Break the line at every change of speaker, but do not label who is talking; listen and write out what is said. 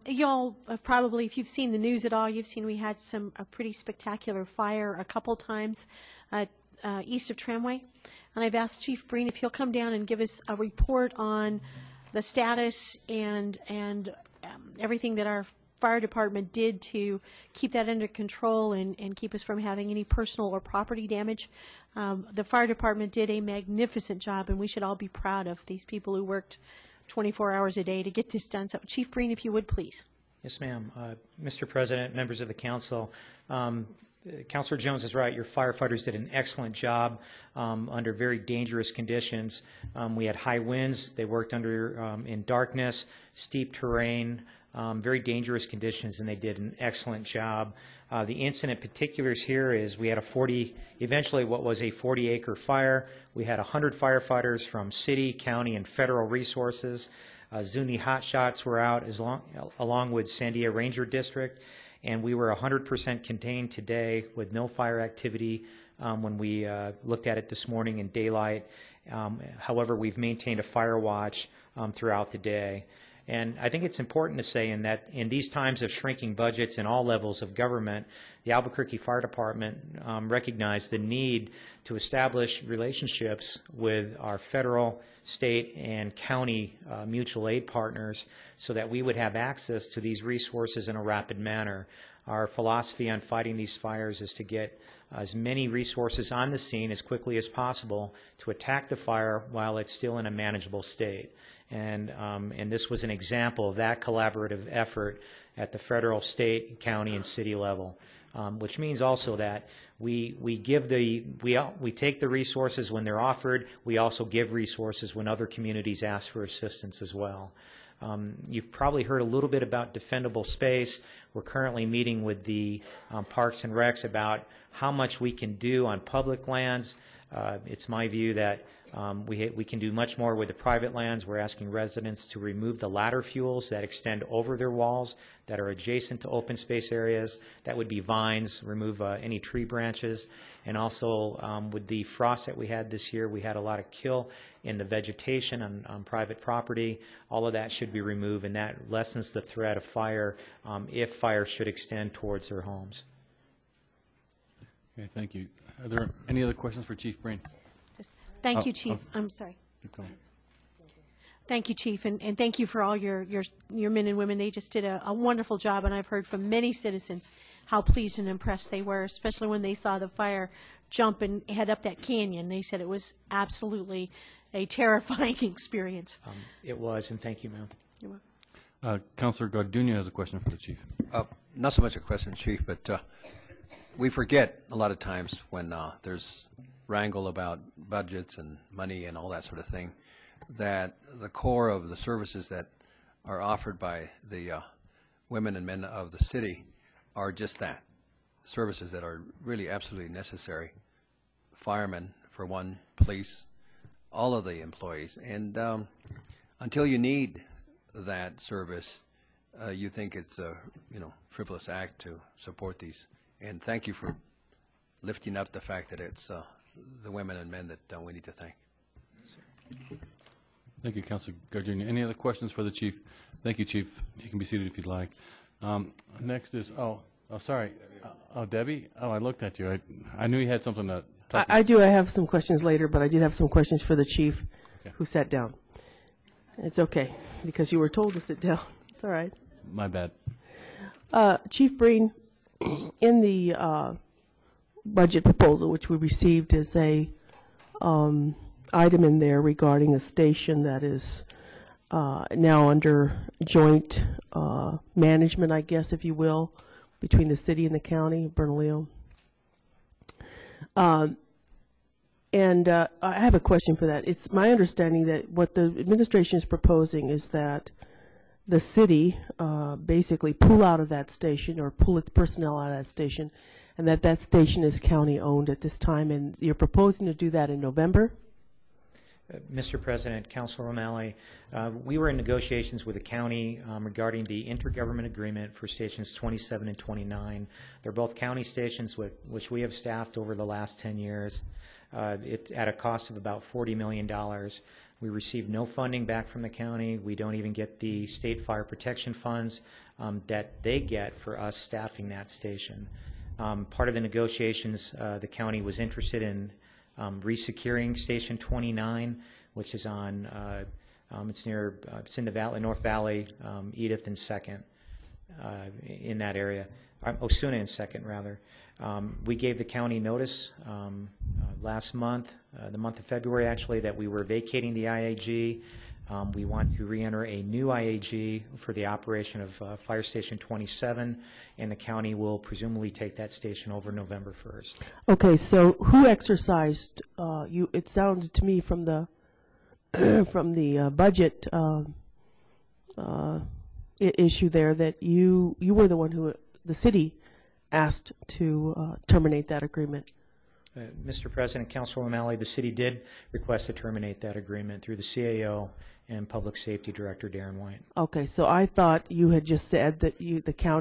Y'all have probably, if you've seen the news at all, you've seen we had a pretty spectacular fire a couple times east of Tramway. And I've asked Chief Breen if he'll come down and give us a report on the status and everything that our fire department did to keep that under control and keep us from having any personal or property damage. The fire department did a magnificent job, and we should all be proud of these people who worked 24 hours a day to get this done. So, Chief Breen, if you would, please.
Yes, ma'am. Mr. President, members of the council, Councilor Jones is right. Your firefighters did an excellent job under very dangerous conditions. We had high winds. They worked under in darkness, steep terrain, very dangerous conditions, and they did an excellent job. The incident particulars here is we had eventually what was a 40-acre fire. We had 100 firefighters from city, county, and federal resources. Zuni Hotshots were out along with Sandia Ranger District, and we were 100% contained today with no fire activity when we looked at it this morning in daylight. However, we've maintained a fire watch throughout the day. And I think it's important to say in these times of shrinking budgets in all levels of government, the Albuquerque Fire Department recognized the need to establish relationships with our federal, state, and county mutual aid partners so that we would have access to these resources in a rapid manner. Our philosophy on fighting these fires is to get as many resources on the scene as quickly as possible to attack the fire while it's still in a manageable state. And this was an example of that collaborative effort at the federal, state, county, and city level, which means also that we take the resources when they're offered. We also give resources when other communities ask for assistance as well. You've probably heard a little bit about defendable space. We're currently meeting with the Parks and Recs about how much we can do on public lands. It's my view that we can do much more with the private lands. We're asking residents to remove the ladder fuels that extend over their walls that are adjacent to open space areas. That would be vines, remove any tree branches. And also with the frost that we had this year, we had a lot of kill in the vegetation on private property. All of that should be removed, and that lessens the threat of fire if fire should extend towards their homes.
Okay, thank you. Are there any other questions for Chief Breen?
Thank you, Chief. I'm sorry. Thank you, Chief, and thank you for all your men and women. They just did a wonderful job, and I've heard from many citizens how pleased and impressed they were, especially when they saw the fire jump and head up that canyon. They said it was absolutely a terrifying experience.
It was, and thank you, ma'am.
You're welcome.
Councilor Garduño has a question for the Chief.
Not so much a question, Chief, but we forget a lot of times when there's wrangle about budgets and money and all that sort of thing, that the core of the services that are offered by the women and men of the city are just that, services that are really absolutely necessary. Firemen, for one, police, all of the employees. And until you need that service, you think it's a frivolous act to support these. And thank you for lifting up the fact that it's the women and men that we need to thank.
Thank you, Councilor Garduño. Any other questions for the Chief? Thank you, Chief. You can be seated if you'd like. Next is, sorry. Debbie? I looked at you. I knew you had something to talk about.
I do. I have some questions later, but I did have some questions for the Chief, who sat down. It's okay, because you were told to sit down. It's all right.
My bad.
Chief Breen, in the budget proposal, which we received as a item in there regarding a station that is now under joint management, I guess, if you will, between the city and the county of Bernalillo. And I have a question for that. It's my understanding that what the administration is proposing is that the city basically pull out of that station or pull its personnel out of that station, and that station is county owned at this time, and you're proposing to do that in November?
Mr. President, Councilor O'Malley, we were in negotiations with the county regarding the intergovernment agreement for stations 27 and 29. They're both county stations which we have staffed over the last 10 years. It's at a cost of about $40 million. We received no funding back from the county. We don't even get the state fire protection funds that they get for us staffing that station. Part of the negotiations, the county was interested in resecuring Station 29, which is on, it's in the valley, North Valley, Edith and 2nd, in that area. Osuna and 2nd, rather. We gave the county notice last month, the month of February actually, that we were vacating the IAG. We want to re-enter a new IAG for the operation of Fire Station 27, and the county will presumably take that station over November 1st.
Okay, so who exercised, it sounded to me from the from the budget issue there that you were the one who, the city, asked to terminate that agreement.
Mr. President, Councilor O'Malley, the city did request to terminate that agreement through the CAO and Public Safety Director Darren White.
Okay, so I thought you had just said that the county